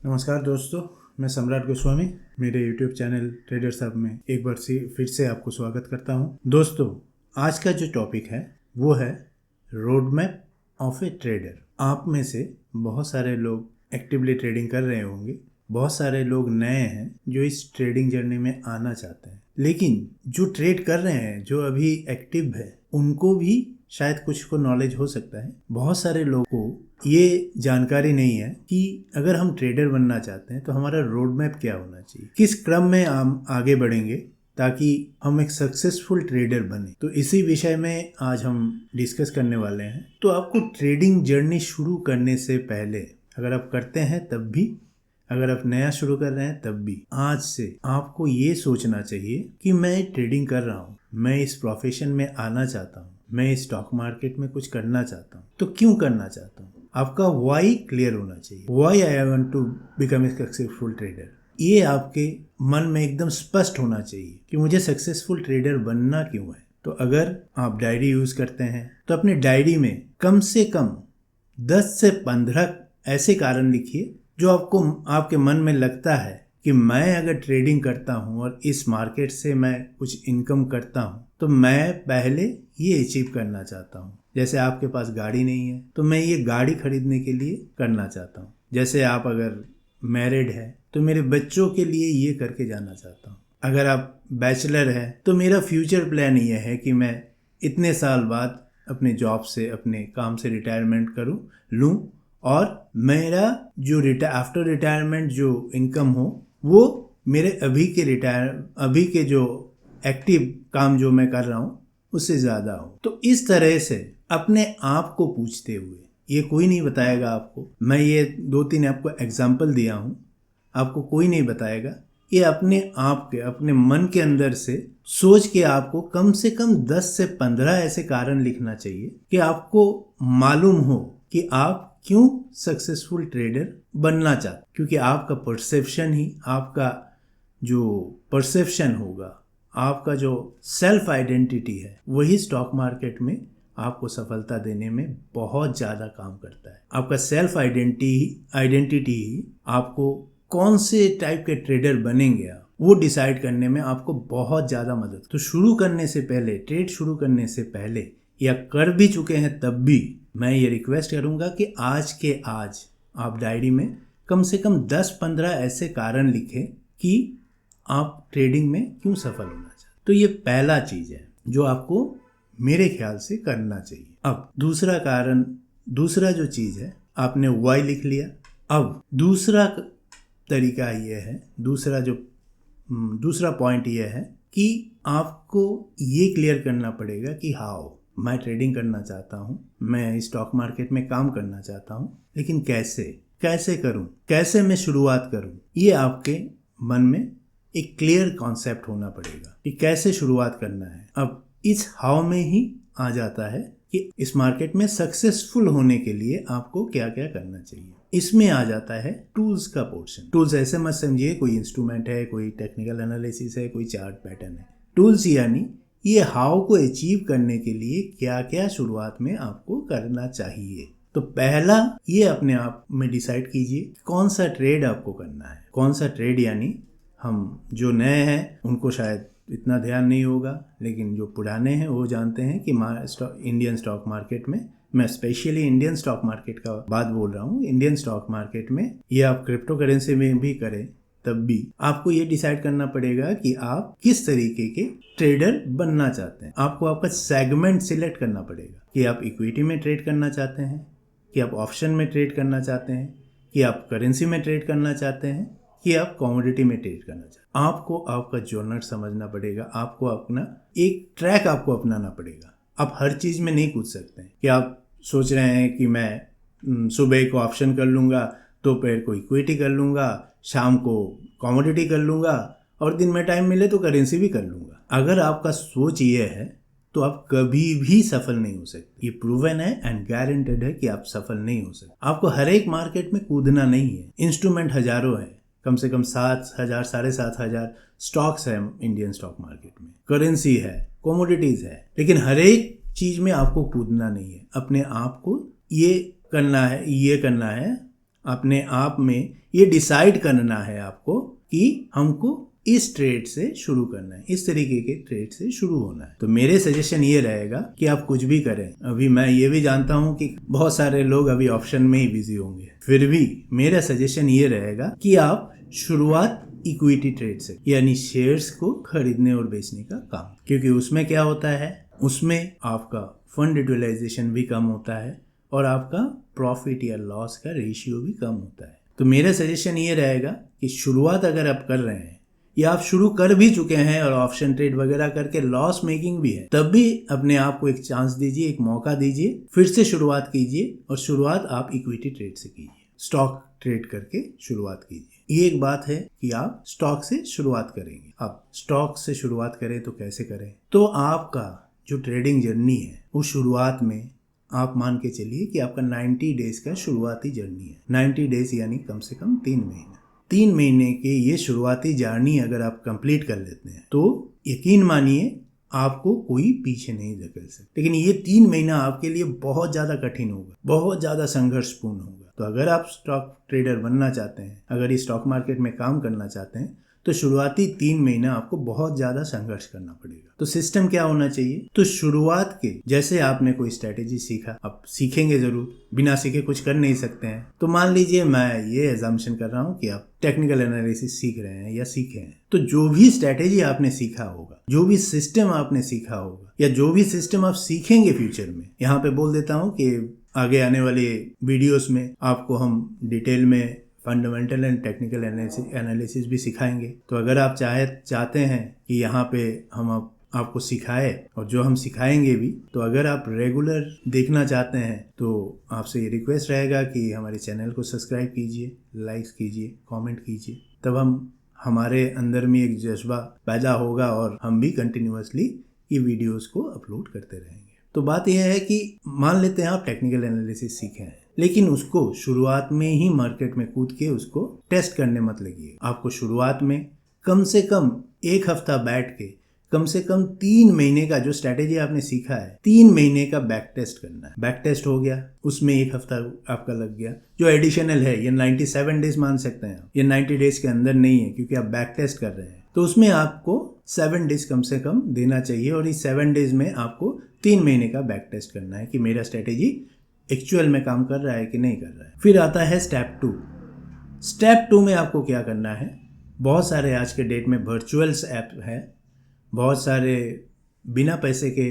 नमस्कार दोस्तों, मैं सम्राट गोस्वामी मेरे YouTube चैनल ट्रेडर्स हब में एक बार फिर से आपको स्वागत करता हूं। दोस्तों, आज का जो टॉपिक है वो है road map of A trader. आप में से बहुत सारे लोग एक्टिवली ट्रेडिंग कर रहे होंगे, बहुत सारे लोग नए हैं जो इस ट्रेडिंग जर्नी में आना चाहते हैं, लेकिन जो ट्रेड कर रहे हैं, जो अभी एक्टिव है, उनको भी शायद कुछ को नॉलेज हो सकता है। बहुत सारे लोगों को ये जानकारी नहीं है कि अगर हम ट्रेडर बनना चाहते हैं तो हमारा रोड मैप क्या होना चाहिए, किस क्रम में हम आगे बढ़ेंगे ताकि हम एक सक्सेसफुल ट्रेडर बने। तो इसी विषय में आज हम डिस्कस करने वाले हैं। तो आपको ट्रेडिंग जर्नी शुरू करने से पहले, अगर आप करते हैं तब भी, अगर आप नया शुरू कर रहे हैं तब भी, आज से आपको ये सोचना चाहिए कि मैं ट्रेडिंग कर रहा हूँ, मैं इस प्रोफेशन में आना चाहता हूँ, मैं स्टॉक मार्केट में कुछ करना चाहता हूँ। तो क्यों करना चाहता हूँ, आपका वाई क्लियर होना चाहिए। Why I want to become a successful trader, ये आपके मन में एकदम स्पष्ट होना चाहिए कि मुझे सक्सेसफुल ट्रेडर बनना क्यों है। तो अगर आप डायरी यूज करते हैं तो अपनी डायरी में कम से कम 10 से 15 ऐसे कारण लिखिए जो आपको आपके मन में लगता है कि मैं अगर ट्रेडिंग करता हूँ और इस मार्केट से मैं कुछ इनकम करता हूँ तो मैं पहले ये अचीव करना चाहता हूँ। जैसे आपके पास गाड़ी नहीं है तो मैं ये गाड़ी खरीदने के लिए करना चाहता हूँ। जैसे आप अगर मैरिड है तो मेरे बच्चों के लिए ये करके जाना चाहता हूँ। अगर आप बैचलर है तो मेरा फ्यूचर प्लान ये है कि मैं इतने साल बाद अपने जॉब से, अपने काम से रिटायरमेंट लूँ और मेरा जो आफ्टर रिटायरमेंट जो इनकम हो वो मेरे अभी के जो एक्टिव काम जो मैं कर रहा हूँ उससे ज़्यादा हो। तो इस तरह से अपने आप को पूछते हुए, ये कोई नहीं बताएगा आपको, मैं ये 2-3 आपको एग्जाम्पल दिया हूँ, आपको कोई नहीं बताएगा, ये अपने आप के, अपने मन के अंदर से सोच के आपको कम से कम 10 से 15 ऐसे कारण लिखना चाहिए कि आपको मालूम हो कि आप क्यों सक्सेसफुल ट्रेडर बनना चाहते। क्योंकि आपका परसेप्शन ही, आपका जो परसेप्शन होगा, आपका जो सेल्फ आइडेंटिटी है, वही स्टॉक मार्केट में आपको सफलता देने में बहुत ज़्यादा काम करता है। आपका सेल्फ आइडेंटिटी ही आपको कौन से टाइप के ट्रेडर बनेंगे आप, वो डिसाइड करने में आपको बहुत ज़्यादा मदद। तो शुरू करने से पहले, ट्रेड शुरू करने से पहले, या कर भी चुके हैं तब भी, मैं ये रिक्वेस्ट करूंगा कि आज के आज आप डायरी में कम से कम 10-15 ऐसे कारण लिखें कि आप ट्रेडिंग में क्यों सफल होना चाहते। तो ये पहला चीज़ है जो आपको मेरे ख्याल से करना चाहिए। अब दूसरा कारण, दूसरा जो चीज़ है, आपने वाई लिख लिया। अब दूसरा तरीका ये है, दूसरा पॉइंट ये है कि आपको ये क्लियर करना पड़ेगा कि हाउ, मैं ट्रेडिंग करना चाहता हूँ, मैं स्टॉक मार्केट में काम करना चाहता हूँ, लेकिन कैसे करूँ, कैसे मैं शुरुआत करूँ। ये आपके मन में एक क्लियर कॉन्सेप्ट होना पड़ेगा कि कैसे शुरुआत करना है। अब इस हाउ में ही आ जाता है कि इस मार्केट में सक्सेसफुल होने के लिए आपको क्या क्या करना चाहिए। इसमें आ जाता है टूल्स का पोर्शन। टूल्स ऐसे मत समझिए कोई इंस्ट्रूमेंट है, कोई टेक्निकल एनालिसिस है, कोई चार्ट पैटर्न है। टूल्स यानी ये हाउ को अचीव करने के लिए क्या क्या शुरुआत में आपको करना चाहिए। तो पहला ये अपने आप में डिसाइड कीजिए कौन सा ट्रेड आपको करना है। कौन सा ट्रेड यानी, हम जो नए हैं उनको शायद इतना ध्यान नहीं होगा, लेकिन जो पुराने हैं वो जानते हैं कि इंडियन स्टॉक मार्केट में, मैं स्पेशली इंडियन स्टॉक मार्केट का बात बोल रहा हूँ, इंडियन स्टॉक मार्केट में, ये आप क्रिप्टो करेंसी में भी करें तब भी आपको ये डिसाइड करना पड़ेगा कि आप किस तरीके के ट्रेडर बनना चाहते हैं। आपको आपका सेगमेंट सिलेक्ट करना पड़ेगा कि आप इक्विटी में ट्रेड करना चाहते हैं, कि आप ऑप्शन में ट्रेड करना चाहते हैं, कि आप करेंसी में ट्रेड करना चाहते हैं, कि आप कमोडिटी में ट्रेड करना चाहते हैं। आपको आपका जॉनर समझना पड़ेगा, आपको अपना एक ट्रैक आपको अपनाना पड़ेगा। आप हर चीज़ में नहीं कूद सकते हैं कि आप सोच रहे हैं कि मैं सुबह को ऑप्शन कर लूँगा, दोपहर को इक्विटी कर लूँगा, शाम को कमोडिटी कर लूँगा और दिन में टाइम मिले तो करेंसी भी कर लूँगा। अगर आपका सोच ये है तो आप कभी भी सफल नहीं हो सकते। ये प्रूवन है एंड गारंटेड है कि आप सफल नहीं हो सकते। आपको हर एक मार्केट में कूदना नहीं है। इंस्ट्रूमेंट हजारों हैं, कम से कम 7,000 7,500 स्टॉक्स है इंडियन स्टॉक मार्केट में, करेंसी है, कमोडिटीज है, लेकिन हर एक चीज में आपको कूदना नहीं है। अपने आप को ये करना है अपने आप में ये डिसाइड करना है आपको कि हमको इस ट्रेड से शुरू करना है, इस तरीके के ट्रेड से शुरू होना है। तो मेरे सजेशन ये रहेगा कि आप कुछ भी करें। अभी मैं ये भी जानता हूँ कि बहुत सारे लोग अभी ऑप्शन में ही बिजी होंगे, फिर भी मेरा सजेशन ये रहेगा कि आप शुरुआत इक्विटी ट्रेड से, यानी शेयर्स को खरीदने और बेचने का काम, क्योंकि उसमें क्या होता है, उसमें आपका फंड यूटिलाइजेशन भी कम होता है और आपका प्रॉफिट या लॉस का रेशियो भी कम होता है। तो मेरा सजेशन ये रहेगा कि शुरुआत अगर आप कर रहे हैं या आप शुरू कर भी चुके हैं और ऑप्शन ट्रेड वगैरह करके लॉस मेकिंग भी है, तब भी अपने आप को एक चांस दीजिए, एक मौका दीजिए, फिर से शुरुआत कीजिए। और शुरुआत आप इक्विटी ट्रेड से कीजिए, स्टॉक ट्रेड करके शुरुआत कीजिए। ये एक बात है कि आप स्टॉक से शुरुआत करेंगे। अब स्टॉक से शुरुआत करें तो कैसे करें? तो आपका जो ट्रेडिंग जर्नी है वो शुरुआत में आप मान के चलिए कि आपका 90 डेज का शुरुआती जर्नी है। 90 डेज यानी कम से कम 3 महीने। 3 महीने के ये शुरुआती जर्नी अगर आप कंप्लीट कर लेते हैं तो यकीन मानिए आपको कोई पीछे नहीं धकेल सकता। लेकिन ये 3 महीना आपके लिए बहुत ज़्यादा कठिन होगा, बहुत ज़्यादा संघर्षपूर्ण होगा। तो अगर आप स्टॉक ट्रेडर बनना चाहते हैं, अगर इस स्टॉक मार्केट में काम करना चाहते हैं, तो शुरुआती 3 महीना आपको बहुत ज़्यादा संघर्ष करना पड़ेगा। तो सिस्टम क्या होना चाहिए? तो शुरुआत के जैसे आपने कोई स्ट्रेटेजी सीखा, अब सीखेंगे ज़रूर, बिना सीखे कुछ कर नहीं सकते हैं। तो मान लीजिए मैं ये एजम्पशन कर रहा हूँ कि आप टेक्निकल एनालिसिस सीख रहे हैं या सीखे हैं, तो जो भी स्ट्रेटेजी आपने सीखा होगा, जो भी सिस्टम आपने सीखा होगा या जो भी सिस्टम आप सीखेंगे फ्यूचर में, यहाँ पे बोल देता हूँ कि आगे आने वाले वीडियोस में आपको हम डिटेल में फंडामेंटल एंड टेक्निकल एनालिसिस भी सिखाएंगे। तो अगर आप चाहते हैं कि यहाँ पे हम आपको सिखाए और जो हम सिखाएंगे भी, तो अगर आप रेगुलर देखना चाहते हैं तो आपसे ये रिक्वेस्ट रहेगा कि हमारे चैनल को सब्सक्राइब कीजिए, लाइक्स कीजिए, कमेंट कीजिए। तब हमारे अंदर में एक जज्बा पैदा होगा और हम भी कंटिन्यूअसली ये वीडियोस को अपलोड करते रहेंगे। तो बात यह है कि मान लेते हैं आप टेक्निकल एनालिसिस सीखे हैं, लेकिन उसको शुरुआत में ही मार्केट में कूद के उसको टेस्ट करने मत लगिए। आपको शुरुआत में कम से कम 1 हफ्ता बैठ के कम से कम 3 महीने का जो स्ट्रैटेजी आपने सीखा है, 3 महीने का बैक टेस्ट करना है। बैक टेस्ट हो गया, उसमें 1 हफ्ता आपका लग गया। जो एडिशनल है ये 97 डेज मान सकते हैं, ये 90 डेज के अंदर नहीं है क्योंकि आप बैक टेस्ट कर रहे हैं। तो उसमें आपको 7 डेज कम से कम देना चाहिए और इस 7 डेज में आपको 3 महीने का बैक टेस्ट करना है कि मेरा स्ट्रैटेजी एक्चुअल में काम कर रहा है कि नहीं कर रहा है। फिर आता है स्टेप 2। स्टेप 2 में आपको क्या करना है? बहुत सारे आज के डेट में वर्चुअल्स ऐप है, बहुत सारे बिना पैसे के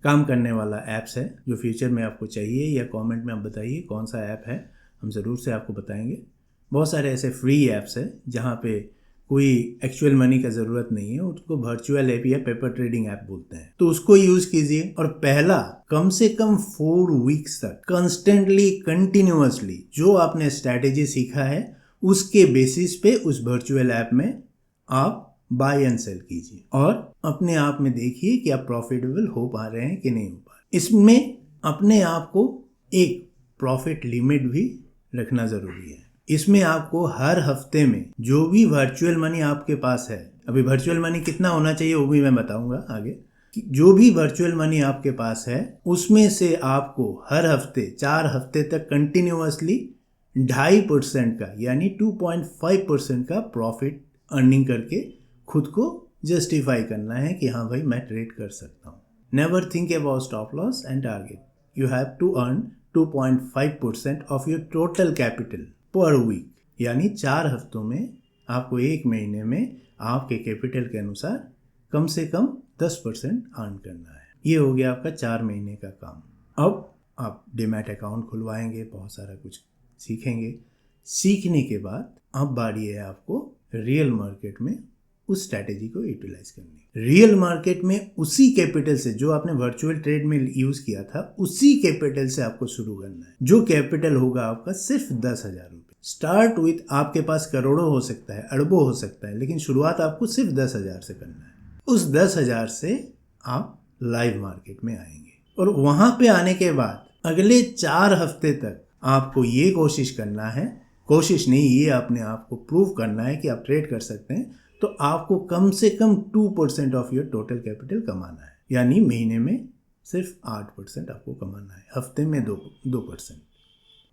काम करने वाला ऐप्स है जो फ्यूचर में आपको चाहिए, या कमेंट में आप बताइए कौन सा ऐप है, हम ज़रूर से आपको बताएंगे। बहुत सारे ऐसे फ्री ऐप्स है जहाँ पे कोई एक्चुअल मनी का ज़रूरत नहीं है, उसको वर्चुअल ऐप या पेपर ट्रेडिंग ऐप बोलते हैं। तो उसको यूज़ कीजिए और पहला कम से कम 4 वीक्स तक कंस्टेंटली कंटिन्यूअसली जो आपने स्ट्रैटेजी सीखा है उसके बेसिस पे उस वर्चुअल ऐप में आप बाय एंड सेल कीजिए और अपने आप में देखिए कि आप प्रॉफिटेबल हो पा रहे हैं कि नहीं हो पा रहे। इसमें अपने आप को एक प्रॉफिट लिमिट भी रखना ज़रूरी है। इसमें आपको हर हफ्ते में जो भी वर्चुअल मनी आपके पास है, अभी वर्चुअल मनी कितना होना चाहिए वो भी मैं बताऊंगा आगे, जो भी वर्चुअल मनी आपके पास है उसमें से आपको हर हफ्ते 4 हफ्ते तक कंटिन्यूअसली 2.5% का यानी 2.5% का प्रॉफिट अर्निंग करके खुद को जस्टिफाई करना है कि हाँ भाई मैं ट्रेड कर सकता हूँ। Never think about stop loss and target, you have to earn 2.5% of your total capital per week, यानी 4 हफ्तों में आपको 1 महीने में आपके कैपिटल के अनुसार कम से कम 10% अर्न करना है। ये हो गया आपका 4 महीने का काम। अब आप डीमैट अकाउंट खुलवाएंगे, बहुत सारा कुछ सीखेंगे। सीखने के बाद अब बारी है आपको रियल मार्केट में उस स्ट्रैटेजी को यूटिलाइज करनी। रियल मार्केट में उसी कैपिटल से जो आपने वर्चुअल ट्रेड में यूज किया था उसी कैपिटल से आपको शुरू करना है। जो कैपिटल होगा आपका सिर्फ 10,000 रुपये। स्टार्ट विथ, आपके पास करोड़ों हो सकता है, अरबों हो सकता है, लेकिन शुरुआत आपको सिर्फ 10,000 से करना है। उस 10,000 से आप लाइव मार्केट में आएंगे और वहां पे आने के बाद अगले 4 हफ्ते तक आपको ये कोशिश करना है, कोशिश नहीं, ये अपने आप को प्रूव करना है कि आप ट्रेड कर सकते हैं। तो आपको कम से कम 2% ऑफ योर टोटल कैपिटल कमाना है, यानी महीने में सिर्फ 8% आपको कमाना है, हफ्ते में 2%।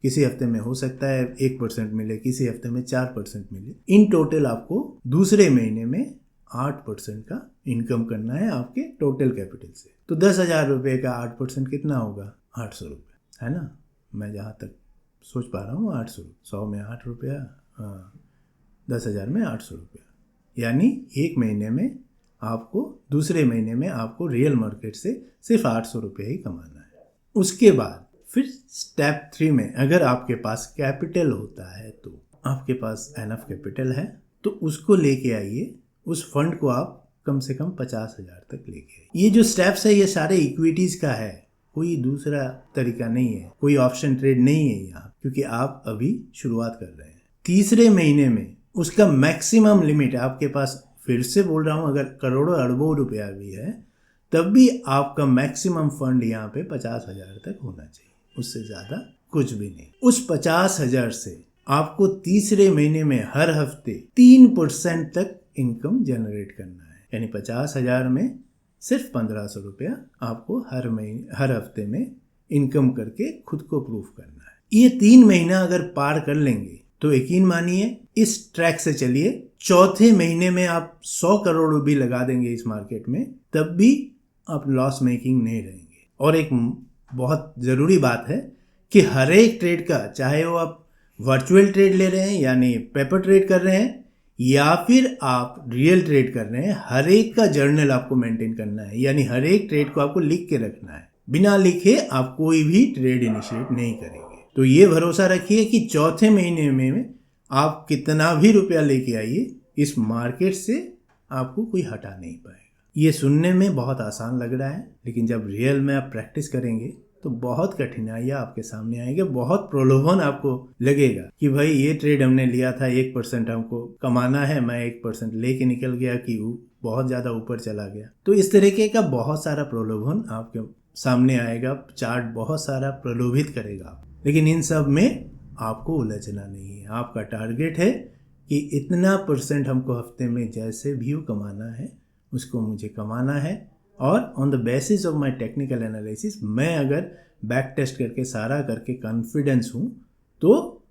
किसी हफ्ते में हो सकता है 1% मिले, किसी हफ्ते में 4% मिले। इन टोटल आपको दूसरे महीने में 8% का इनकम करना है आपके टोटल कैपिटल से। तो 10,000 रुपये का 8% कितना होगा? 800 रुपये, है ना? मैं जहाँ तक सोच पा रहा हूँ 800, 100 में 8 रुपया, 10,000 में 800 रुपया, यानी एक महीने में आपको, दूसरे महीने में आपको रियल मार्केट से सिर्फ 800 रुपये ही कमाना है। उसके बाद फिर स्टेप 3 में अगर आपके पास कैपिटल होता है, तो आपके पास एनफ कैपिटल है तो उसको लेके आइए, उस फंड को आप कम से कम 50,000 तक लेके आइए। ये जो स्टेप्स है ये सारे इक्विटीज़ का है, कोई दूसरा तरीका नहीं है, कोई ऑप्शन ट्रेड नहीं है यहाँ, क्योंकि आप अभी शुरुआत कर रहे हैं। तीसरे महीने में उसका मैक्सिमम लिमिट आपके पास, फिर से बोल रहा हूँ, अगर करोड़ों अरबों रुपया भी है तब भी आपका मैक्सिमम फंड यहाँ पे 50,000 तक होना चाहिए, उससे ज़्यादा कुछ भी नहीं। उस 50,000 से आपको तीसरे महीने में हर हफ्ते 3% तक इनकम जनरेट करना है, यानी 50,000 में सिर्फ 1,500 रुपया आपको हर हफ्ते में इनकम करके खुद को प्रूफ करना है। ये 3 महीना अगर पार कर लेंगे तो यकीन मानिए, इस ट्रैक से चलिए, चौथे महीने में आप 100 करोड़ भी लगा देंगे इस मार्केट में, तब भी आप लॉस मेकिंग नहीं रहेंगे। और एक बहुत ज़रूरी बात है कि हर एक ट्रेड का, चाहे वो आप वर्चुअल ट्रेड ले रहे हैं यानी पेपर ट्रेड कर रहे हैं या फिर आप रियल ट्रेड कर रहे हैं, हर एक का जर्नल आपको मेंटेन करना है, यानी हर एक ट्रेड को आपको लिख के रखना है। बिना लिखे आप कोई भी ट्रेड इनिशिएट नहीं करेंगे। तो ये भरोसा रखिए कि चौथे महीने में आप कितना भी रुपया लेके आइए, इस मार्केट से आपको कोई हटा नहीं पाएगा। ये सुनने में बहुत आसान लग रहा है, लेकिन जब रियल में आप प्रैक्टिस करेंगे तो बहुत कठिनाइयाँ आपके सामने आएंगे, बहुत प्रलोभन आपको लगेगा कि भाई ये ट्रेड हमने लिया था, 1% हमको कमाना है, मैं 1% लेके निकल गया कि बहुत ज़्यादा ऊपर चला गया। तो इस तरीके का बहुत सारा प्रलोभन आपके सामने आएगा, चार्ट बहुत सारा प्रलोभित करेगा, लेकिन इन सब में आपको उलझना नहीं है। आपका टारगेट है कि इतना % हमको हफ्ते में जैसे भी कमाना है उसको मुझे कमाना है, और on the basis of my technical analysis, मैं अगर बैक टेस्ट करके सारा करके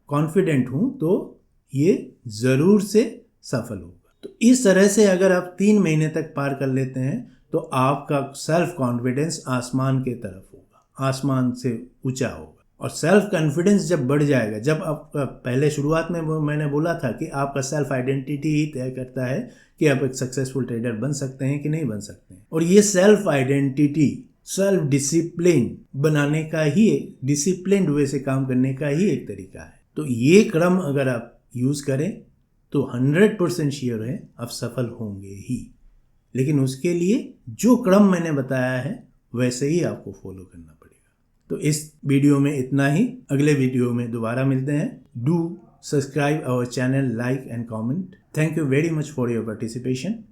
कॉन्फिडेंट हूँ तो ये ज़रूर से सफल होगा। तो इस तरह से अगर आप 3 महीने तक पार कर लेते हैं तो आपका सेल्फ कॉन्फिडेंस आसमान के तरफ होगा, आसमान से ऊंचा होगा। और सेल्फ कॉन्फिडेंस जब बढ़ जाएगा, जब आपका, पहले शुरुआत में मैंने बोला था कि आपका सेल्फ आइडेंटिटी ही तय करता है कि आप एक सक्सेसफुल ट्रेडर बन सकते हैं कि नहीं बन सकते हैं। और ये सेल्फ आइडेंटिटी, सेल्फ डिसिप्लिन बनाने का ही, डिसिप्लिन्ड वे से काम करने का ही एक तरीका है। तो ये क्रम अगर आप यूज़ करें तो 100% श्योर है आप सफल होंगे ही। लेकिन उसके लिए जो क्रम मैंने बताया है वैसे ही आपको फॉलो करना पड़ेगा। तो इस वीडियो में इतना ही, अगले वीडियो में दोबारा मिलते हैं। Do subscribe our channel, like and comment. Thank you very much for your participation.